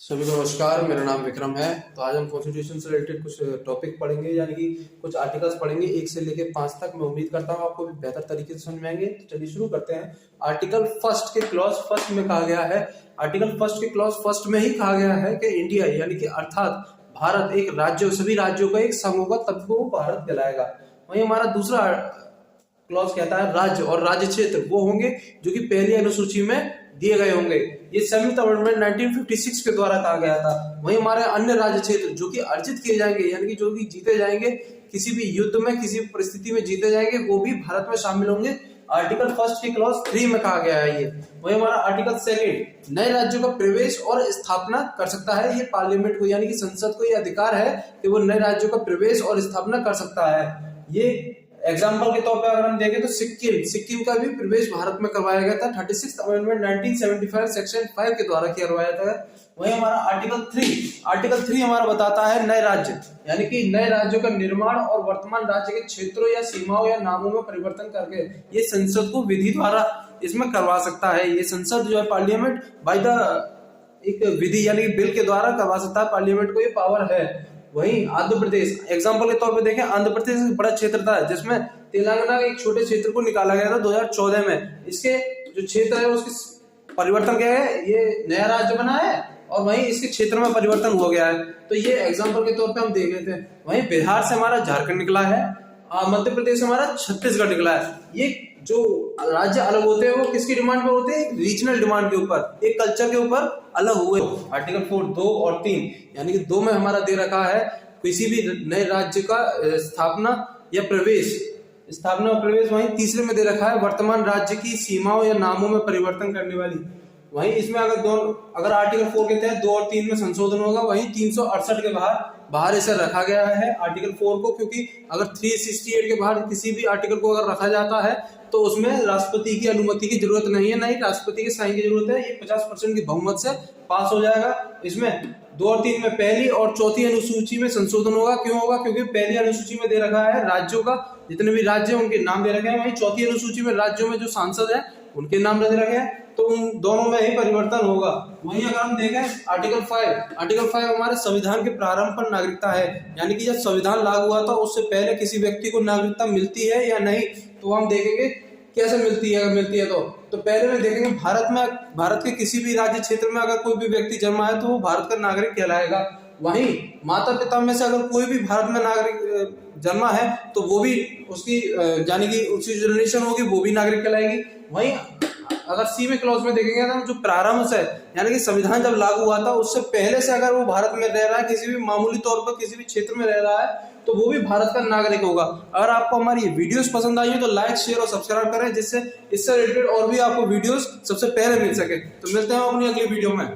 सभी को नमस्कार। मेरा नाम विक्रम है। तो आज हम कॉन्स्टिट्यूशन से रिलेटेड कुछ टॉपिक पढ़ेंगे, यानी कि कुछ आर्टिकल्स पढ़ेंगे 1 से लेकर 5 तक। मैं उम्मीद करता हूँ आपको भी बेहतर तरीके से समझ में आएंगे। तो चलिए शुरू करते हैं। आर्टिकल फर्स्ट के क्लॉज फर्स्ट में कहा गया है, आर्टिकल फर्स्ट के क्लॉज फर्स्ट में ही कहा गया है कि इंडिया यानी कि अर्थात भारत एक राज्य, सभी राज्यों का एक संघ होगा तब वो भारत कहलाएगा। वही हमारा दूसरा क्लॉज कहता है राज्य और राज्य क्षेत्र वो होंगे जो कि पहली अनुसूची में दिए गए होंगे। ये संयुक्त अमेंडमेंट 1956 के द्वारा कहा गया था। वहीं हमारे अन्य राज्य क्षेत्र जो कि अर्जित किए जाएंगे, यानी कि जो भी जीते जाएंगे किसी भी युद्ध में, किसी भी परिस्थिति में जीते जाएंगे, वो भी भारत में शामिल होंगे। आर्टिकल फर्स्ट के क्लॉज 3 में कहा गया है ये। वही हमारा आर्टिकल सेकंड नए राज्यों का प्रवेश और स्थापना कर सकता है। ये पार्लियामेंट को यानी कि संसद को ये अधिकार है कि वो नए राज्यों का प्रवेश और स्थापना कर सकता है। ये एग्जाम्पल के तौर पे अगर हम देखें तो सिक्किम का भी प्रवेश भारत में करवाया गया था। 36 अमेंडमेंट 1975 सेक्शन 5 के द्वारा करवाया था। वही हमारा आर्टिकल 3 हमारा बताता है नए राज्य, यानी कि नए राज्यों का निर्माण और वर्तमान राज्य के क्षेत्रों या सीमाओं या नामों में परिवर्तन करके ये संसद को विधि द्वारा इसमें करवा सकता है। ये संसद जो है पार्लियामेंट बाय द एक विधि यानी बिल के द्वारा करवा सकता है। पार्लियामेंट को ये पावर है। वहीं आंध्र प्रदेश एग्जाम्पल के तौर पे देखें, आंध्र प्रदेश एक बड़ा क्षेत्र था जिसमें तेलंगाना के एक छोटे क्षेत्र को निकाला गया था 2014 में। इसके जो क्षेत्र है उसके परिवर्तन क्या है, ये नया राज्य बना है और वहीं इसके क्षेत्र में परिवर्तन हो गया है। तो ये एग्जाम्पल के तौर पे हम देख लेते हैं। वहीं बिहार से हमारा झारखंड निकला है, मध्य प्रदेश से हमारा छत्तीसगढ़ निकला है। ये जो राज्य अलग होते हैं वो किसकी डिमांड पर होते हैं, रीजनल डिमांड के ऊपर, एक कल्चर के ऊपर अलग हुए। आर्टिकल 4 2 और 3 यानी कि 2 में हमारा दे रखा है किसी भी नए राज्य का स्थापना या प्रवेश, स्थापना और प्रवेश। वहीं तीसरे में दे रखा है वर्तमान राज्य की सीमाओं या नामों में परिवर्तन करने वाली। वहीं इसमें अगर आर्टिकल 4 के तहत 2 और 3 में संशोधन होगा। वहीं 368 के बाहर इसे रखा गया है आर्टिकल 4 को, क्योंकि अगर 368 के बाहर किसी भी आर्टिकल को अगर रखा जाता है तो उसमें राष्ट्रपति की अनुमति की जरूरत नहीं है, नहीं राष्ट्रपति के साइन की जरूरत है। ये 50% की बहुमत से पास हो जाएगा। इसमें 2 और 3 में पहली और चौथी अनुसूची में संशोधन होगा। क्यों होगा? क्योंकि पहली अनुसूची में दे रखा है राज्यों का, जितने भी राज्य उनके नाम दे रखे हैं। वहीं चौथी अनुसूची में राज्यों में जो सांसद है उनके नाम दे रखे हैं, तो उन दोनों में ही परिवर्तन होगा। वहीं अगर हम देखें आर्टिकल 5 हमारे संविधान के प्रारंभ पर नागरिकता है, यानी कि जब संविधान लागू हुआ था उससे पहले किसी व्यक्ति को नागरिकता मिलती है या नहीं, तो हम देखेंगे कैसे मिलती है। अगर मिलती है तो पहले में देखेंगे भारत के किसी भी राज्य क्षेत्र में अगर कोई भी व्यक्ति जन्मा है तो वो भारत का नागरिक कहलाएगा। वहीं माता पिता में से अगर कोई भी भारत में नागरिक जन्मा है तो वो भी उसकी यानी कि उसकी जो जनरेशन होगी वो भी नागरिक कहलाएगी। वहीं अगर सी में क्लॉज में देखेंगे तो जो प्रारंभ से यानी कि संविधान जब लागू हुआ था उससे पहले से अगर वो भारत में रह रहा है, किसी भी मामूली तौर पर किसी भी क्षेत्र में रह रहा है, तो वो भी भारत का नागरिक होगा। अगर आपको हमारी ये वीडियोस पसंद आई हो तो लाइक शेयर और सब्सक्राइब करें, जिससे इससे रिलेटेड और भी आपको वीडियोस सबसे पहले मिल सके। तो मिलते हैं अपनी अगली वीडियो में।